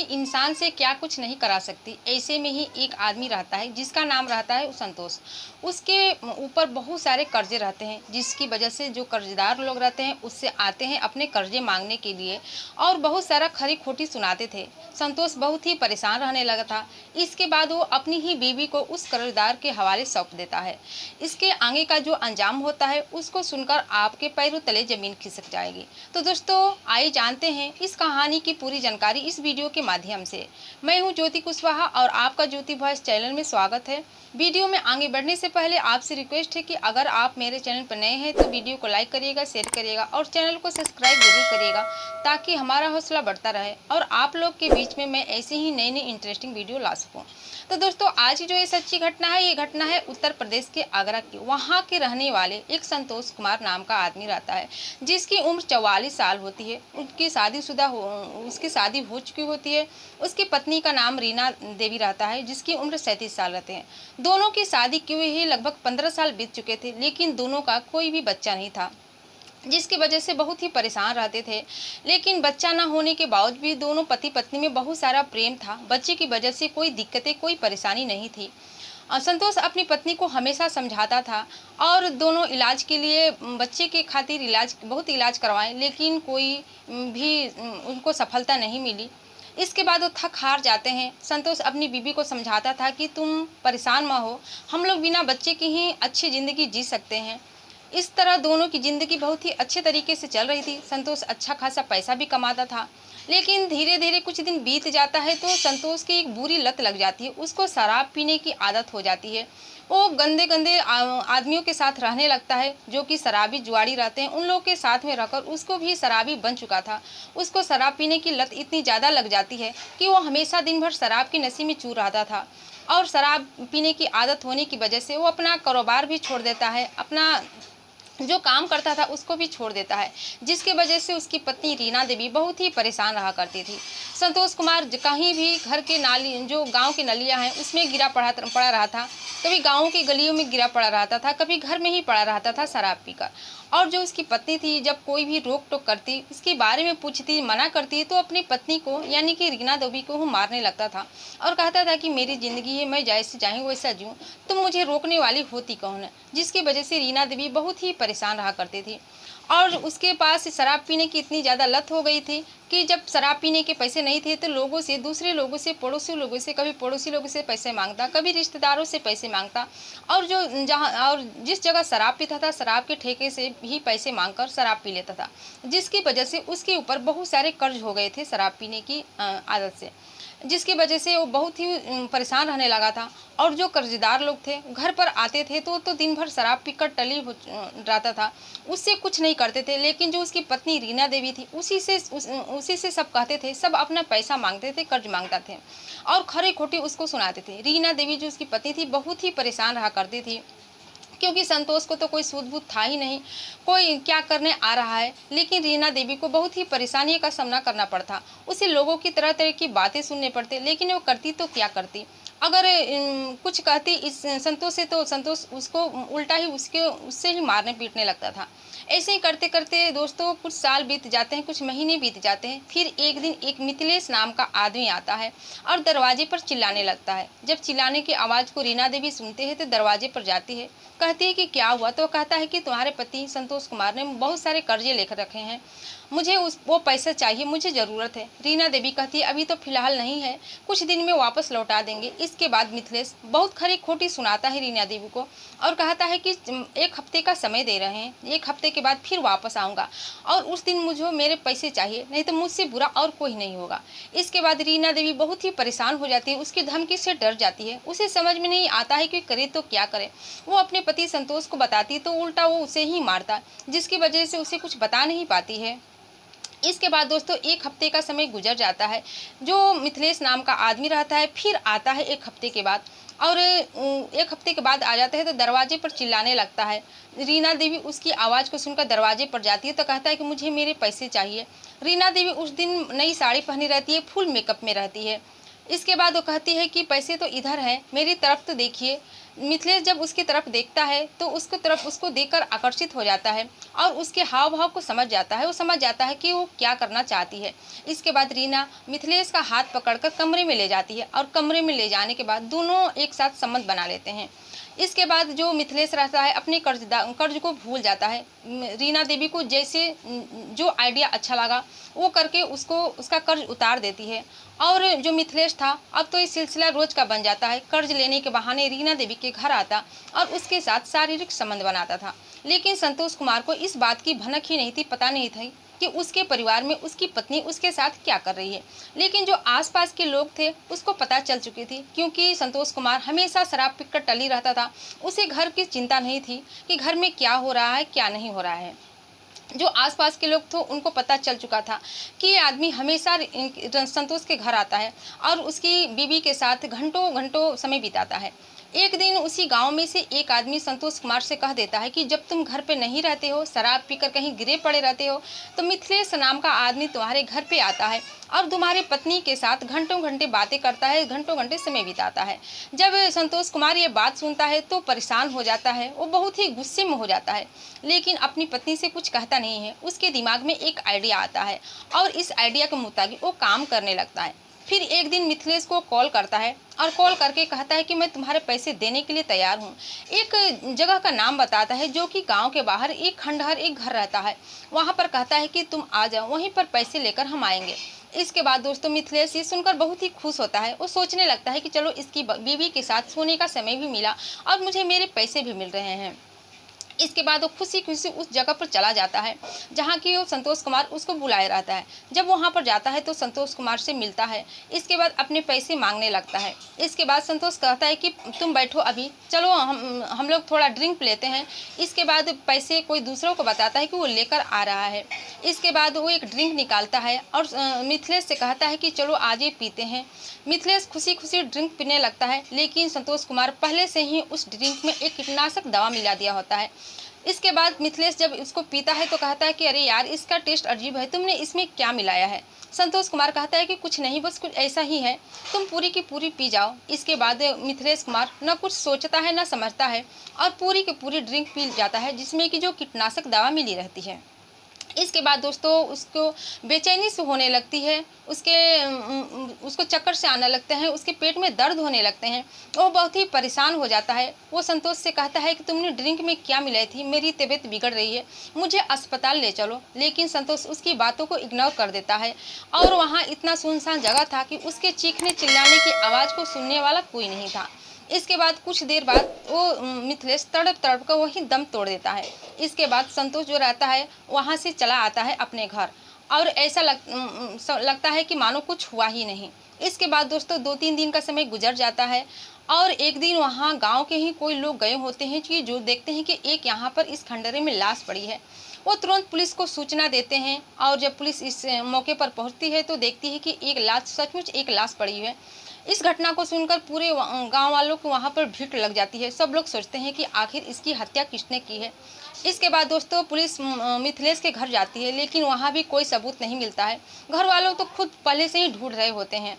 इंसान से क्या कुछ नहीं करा सकती, ऐसे में ही एक आदमी रहता है जिसका नाम रहता है संतोष। उसके ऊपर बहुत सारे कर्जे रहते हैं, जिसकी वजह से जो कर्जदार लोग रहते हैं उससे आते हैं अपने कर्जे मांगने के लिए और बहुत सारा खरी खोटी सुनाते थे। संतोष बहुत ही परेशान रहने लगा था। इसके बाद वो अपनी ही बीवी को उस कर्जदार के हवाले सौंप देता है। इसके आगे का जो अंजाम होता है उसको सुनकर आपके पैरों तले जमीन खिसक जाएगी। तो दोस्तों, आइए जानते हैं इस कहानी की पूरी जानकारी इस वीडियो के माध्यम से। मैं हूं ज्योति कुशवाहा और आपका ज्योति वॉइस चैनल में स्वागत है। वीडियो में आगे बढ़ने से पहले आपसे रिक्वेस्ट है कि अगर आप मेरे चैनल पर नए हैं तो वीडियो को लाइक करिएगा, शेयर करिएगा और चैनल को सब्सक्राइब जरूर करिएगा, ताकि हमारा हौसला बढ़ता रहे और आप लोग के बीच में मैं ऐसे ही नई नई इंटरेस्टिंग वीडियो ला सकूं। तो दोस्तों, आज की जो ये सच्ची घटना है, ये घटना है उत्तर प्रदेश के आगरा की। वहाँ के रहने वाले एक संतोष कुमार नाम का आदमी रहता है, जिसकी उम्र 44 साल होती है। उसकी शादी हो चुकी होती है। उसकी पत्नी का नाम रीना देवी रहता है, जिसकी उम्र 37 साल रहते हैं। दोनों की शादी किए हुए लगभग 15 साल बीत चुके थे, लेकिन दोनों का कोई भी बच्चा नहीं था, जिसकी वजह से बहुत ही परेशान रहते थे। लेकिन बच्चा ना होने के बावजूद भी दोनों पति पत्नी में बहुत सारा प्रेम था। बच्चे की वजह से कोई दिक्कतें, कोई परेशानी नहीं थी। संतोष अपनी पत्नी को हमेशा समझाता था और दोनों इलाज के लिए, बच्चे के खातिर बहुत इलाज करवाए, लेकिन कोई भी उनको सफलता नहीं मिली। इसके बाद वो थक हार जाते हैं। संतोष अपनी बीवी को समझाता था कि तुम परेशान मत हो, हम लोग बिना बच्चे की ही अच्छी ज़िंदगी जी सकते हैं। इस तरह दोनों की ज़िंदगी बहुत ही अच्छे तरीके से चल रही थी। संतोष अच्छा खासा पैसा भी कमाता था। लेकिन धीरे धीरे कुछ दिन बीत जाता है तो संतोष की एक बुरी लत लग जाती है। उसको शराब पीने की आदत हो जाती है। वो गंदे गंदे आदमियों के साथ रहने लगता है, जो कि शराबी जुआड़ी रहते हैं। उन लोगों के साथ में रहकर उसको भी शराबी बन चुका था। उसको शराब पीने की लत इतनी ज़्यादा लग जाती है कि वो हमेशा दिन भर शराब की नशे में चूर रहता था। और शराब पीने की आदत होने की वजह से वो अपना कारोबार भी छोड़ देता है, अपना जो काम करता था उसको भी छोड़ देता है, जिसकी वजह से उसकी पत्नी रीना देवी बहुत ही परेशान रहा करती थी। संतोष कुमार कहीं भी घर के नाली, जो गांव की नलियां हैं, उसमें पड़ा रहा था। कभी गांव की गलियों में गिरा पड़ा रहता था, कभी घर में ही पड़ा रहता था शराब पीकर। और जो उसकी पत्नी थी, जब कोई भी रोक टोक करती, इसके बारे में पूछती, मना करती, तो अपनी पत्नी को यानी कि रीना देवी को वो मारने लगता था और कहता था कि मेरी ज़िंदगी है, मैं जैसे चाहूँ वैसा जीऊँ, तुम मुझे रोकने वाली होती कौन है। जिसकी वजह से रीना देवी बहुत ही परेशान रहा करती थी। और उसके पास शराब पीने की इतनी ज़्यादा लत हो गई थी कि जब शराब पीने के पैसे नहीं थे तो लोगों से, दूसरे लोगों से, पड़ोसी लोगों से, कभी पड़ोसी लोगों से पैसे मांगता, कभी रिश्तेदारों से पैसे मांगता। और जिस जगह शराब पीता था, शराब के ठेके से ही पैसे मांगकर शराब पी लेता था, जिसकी वजह से उसके ऊपर बहुत सारे कर्ज हो गए थे शराब पीने की आदत से, जिसकी वजह से वो बहुत ही परेशान रहने लगा था। और जो कर्जदार लोग थे घर पर आते थे तो दिन भर शराब पीकर रहता था, उससे कुछ नहीं करते थे। लेकिन जो उसकी पत्नी रीना देवी थी, उसी से सब कहते थे, सब अपना पैसा मांगते थे, कर्ज मांगता थे और खरे खोटे उसको सुनाते थे। रीना देवी जो उसकी पत्नी थी बहुत ही परेशान रहा करती थी, क्योंकि संतोष को तो कोई सूझ बूझ था ही नहीं, कोई क्या करने आ रहा है। लेकिन रीना देवी को बहुत ही परेशानी का सामना करना पड़ता। उसे लोगों की तरह तरह की बातें सुनने पड़ते, लेकिन वो करती तो क्या करती। अगर कुछ कहती इस संतोष से, तो संतोष उसको उल्टा ही उससे ही मारने पीटने लगता था। ऐसे ही करते करते दोस्तों कुछ साल बीत जाते हैं, कुछ महीने बीत जाते हैं। फिर एक दिन एक मिथिलेश नाम का आदमी आता है और दरवाजे पर चिल्लाने लगता है। जब चिल्लाने की आवाज़ को रीना देवी सुनते हैं तो दरवाजे पर जाती है, कहती है कि क्या हुआ। तो कहता है कि तुम्हारे पति संतोष कुमार ने बहुत सारे कर्जे लेकर रखे हैं, मुझे वो पैसा चाहिए, मुझे ज़रूरत है। रीना देवी कहती है अभी तो फिलहाल नहीं है, कुछ दिन में वापस लौटा देंगे। इसके बाद मिथिलेश बहुत खरी खोटी सुनाता है रीना देवी को और कहता है कि 1 हफ्ते का समय दे रहे हैं, 1 हफ्ते के बाद फिर वापस आऊँगा और उस दिन मुझे मेरे पैसे चाहिए, नहीं तो मुझसे बुरा और कोई नहीं होगा। इसके बाद रीना देवी बहुत ही परेशान हो जाती है, उसकी धमकी से डर जाती है। उसे समझ में नहीं आता है कि करे तो क्या करे। वो अपने पति संतोष को बताती तो उल्टा वो उसे ही मारता, जिसकी वजह से उसे कुछ बता नहीं पाती है। इसके बाद दोस्तों 1 हफ्ते का समय गुजर जाता है। जो मिथिलेश नाम का आदमी रहता है फिर आता है 1 हफ्ते के बाद, और 1 हफ्ते के बाद आ जाता है तो दरवाजे पर चिल्लाने लगता है। रीना देवी उसकी आवाज़ को सुनकर दरवाजे पर जाती है तो कहता है कि मुझे मेरे पैसे चाहिए। रीना देवी उस दिन नई साड़ी पहनी रहती है, फुल मेकअप में रहती है। इसके बाद वो कहती है कि पैसे तो इधर हैं, मेरी तरफ तो देखिए। मिथिलेश जब उसकी तरफ देखता है तो उसकी तरफ उसको देखकर आकर्षित हो जाता है और उसके हाव भाव को समझ जाता है। वो समझ जाता है कि वो क्या करना चाहती है। इसके बाद रीना मिथिलेश का हाथ पकड़कर कमरे में ले जाती है और कमरे में ले जाने के बाद दोनों एक साथ संबंध बना लेते हैं। इसके बाद जो मिथिलेश रहता है अपने कर्ज को भूल जाता है। रीना देवी को जैसे जो आइडिया अच्छा लगा वो करके उसको उसका कर्ज उतार देती है। और जो मिथिलेश था अब तो ये सिलसिला रोज का बन जाता है। कर्ज लेने के बहाने रीना देवी के घर आता और उसके साथ शारीरिक संबंध बनाता था। लेकिन संतोष कुमार को इस बात की भनक ही नहीं थी, पता नहीं थी कि उसके परिवार में उसकी पत्नी उसके साथ क्या कर रही है। लेकिन जो आसपास के लोग थे उसको पता चल चुकी थी, क्योंकि संतोष कुमार हमेशा शराब पीकर टली रहता था। उसे घर की चिंता नहीं थी कि घर में क्या हो रहा है क्या नहीं हो रहा है। जो आसपास के लोग थे उनको पता चल चुका था कि ये आदमी हमेशा संतोष के घर आता है और उसकी बीवी के साथ घंटों घंटों समय बिताता है। एक दिन उसी गांव में से एक आदमी संतोष कुमार से कह देता है कि जब तुम घर पे नहीं रहते हो, शराब पीकर कहीं गिरे पड़े रहते हो, तो मिथिलेश नाम का आदमी तुम्हारे घर पे आता है और तुम्हारे पत्नी के साथ घंटों घंटे बातें करता है, घंटों घंटे समय बिताता है। जब संतोष कुमार ये बात सुनता है तो परेशान हो जाता है, वो बहुत ही गुस्से में हो जाता है, लेकिन अपनी पत्नी से कुछ कहता नहीं है। उसके दिमाग में एक आइडिया आता है और इस आइडिया के मुताबिक वो काम करने लगता है। फिर एक दिन मिथिलेश को कॉल करता है और कॉल करके कहता है कि मैं तुम्हारे पैसे देने के लिए तैयार हूँ। एक जगह का नाम बताता है जो कि गांव के बाहर एक खंडहर एक घर रहता है। वहाँ पर कहता है कि तुम आ जाओ, वहीं पर पैसे लेकर हम आएंगे। इसके बाद दोस्तों मिथिलेश ये सुनकर बहुत ही खुश होता है। वो सोचने लगता है कि चलो इसकी बीवी के साथ सोने का समय भी मिला और मुझे मेरे पैसे भी मिल रहे हैं। इसके बाद वो खुशी खुशी उस जगह पर चला जाता है जहाँ की वो संतोष कुमार उसको बुलाए रहता है। जब वहाँ पर जाता है तो संतोष कुमार से मिलता है। इसके बाद अपने पैसे मांगने लगता है। इसके बाद संतोष कहता है कि तुम बैठो, अभी चलो हम लोग थोड़ा ड्रिंक लेते हैं। इसके बाद पैसे कोई दूसरों को बताता है कि वो लेकर आ रहा है। इसके बाद वो एक ड्रिंक निकालता है और मिथिलेश से कहता है कि चलो आज ये पीते हैं। मिथिलेश खुशी खुशी ड्रिंक पीने लगता है, लेकिन संतोष कुमार पहले से ही उस ड्रिंक में एक कीटनाशक दवा मिला दिया होता है। इसके बाद मिथिलेश जब इसको पीता है तो कहता है कि अरे यार, इसका टेस्ट अजीब है, तुमने इसमें क्या मिलाया है। संतोष कुमार कहता है कि कुछ नहीं, बस कुछ ऐसा ही है, तुम पूरी की पूरी पी जाओ। इसके बाद मिथिलेश कुमार न कुछ सोचता है न समझता है और पूरी की पूरी ड्रिंक पी जाता है जिसमें कि जो कीटनाशक दवा मिली रहती है। इसके बाद दोस्तों उसको बेचैनी से होने लगती है, उसको चक्कर से आने लगते हैं, उसके पेट में दर्द होने लगते हैं। वो बहुत ही परेशान हो जाता है। वो संतोष से कहता है कि तुमने ड्रिंक में क्या मिलाई थी, मेरी तबीयत बिगड़ रही है, मुझे अस्पताल ले चलो। लेकिन संतोष उसकी बातों को इग्नोर कर देता है और वहाँ इतना सुनसान जगह था कि उसके चीखने चिल्लाने की आवाज़ को सुनने वाला कोई नहीं था। इसके बाद कुछ देर बाद वो मिथिलेश तड़प तड़प कर वहीं दम तोड़ देता है। इसके बाद संतोष जो रहता है वहाँ से चला आता है अपने घर और ऐसा लगता है कि मानो कुछ हुआ ही नहीं। इसके बाद दोस्तों 2-3 दिन का समय गुजर जाता है और एक दिन वहाँ गांव के ही कोई लोग गए होते हैं कि जो देखते हैं कि एक यहाँ पर इस खंडहर में लाश पड़ी है। वो तुरंत पुलिस को सूचना देते हैं और जब पुलिस इस मौके पर पहुँचती है तो देखती है कि एक लाश, सचमुच एक लाश पड़ी है। इस घटना को सुनकर पूरे गांव वालों को वहां पर भीड़ लग जाती है। सब लोग सोचते हैं कि आखिर इसकी हत्या किसने की है। इसके बाद दोस्तों पुलिस मिथिलेश के घर जाती है, लेकिन वहां भी कोई सबूत नहीं मिलता है। घर वालों तो खुद पहले से ही ढूंढ रहे होते हैं।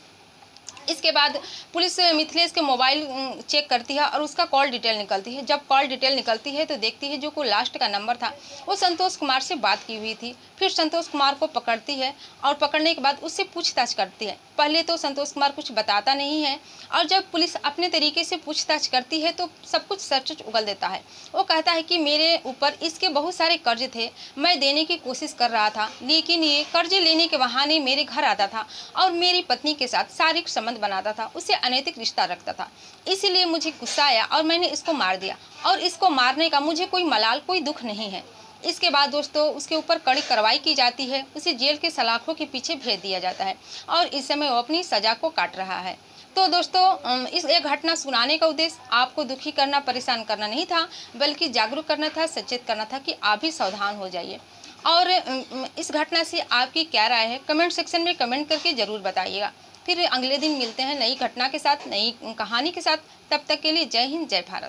इसके बाद पुलिस मिथिलेश के मोबाइल चेक करती है और उसका कॉल डिटेल निकलती है। जब कॉल डिटेल निकलती है तो देखती है जो को लास्ट का नंबर था वो संतोष कुमार से बात की हुई थी। फिर संतोष कुमार को पकड़ती है और पकड़ने के बाद उससे पूछताछ करती है। पहले तो संतोष कुमार कुछ बताता नहीं है और जब पुलिस अपने तरीके से पूछताछ करती है तो सब कुछ सच उगल देता है। वो कहता है कि मेरे ऊपर इसके बहुत सारे कर्ज थे, मैं देने की कोशिश कर रहा था, लेकिन ये कर्जे लेने के बहाने मेरे घर आता था और मेरी पत्नी के साथ शारीरिक संबंध बनाता था, उससे अनैतिक रिश्ता रखता था। इसीलिए मुझे गुस्सा आया और मैंने इसको मार दिया और इसको मारने का मुझे कोई मलाल, कोई दुख नहीं है। इसके बाद दोस्तों उसके ऊपर कड़ी कार्रवाई की जाती है, उसे जेल के सलाखों के पीछे भेज दिया जाता है और इस समय वो अपनी सजा को काट रहा है। तो दोस्तों इस एक घटना सुनाने का उद्देश्य आपको दुखी करना, परेशान करना नहीं था, बल्कि जागरूक करना था, सचेत करना था कि आप भी सावधान हो जाइए। और इस घटना से आपकी क्या राय है कमेंट सेक्शन में कमेंट करके ज़रूर बताइएगा। फिर अगले दिन मिलते हैं नई घटना के साथ, नई कहानी के साथ। तब तक के लिए जय हिंद, जय भारत।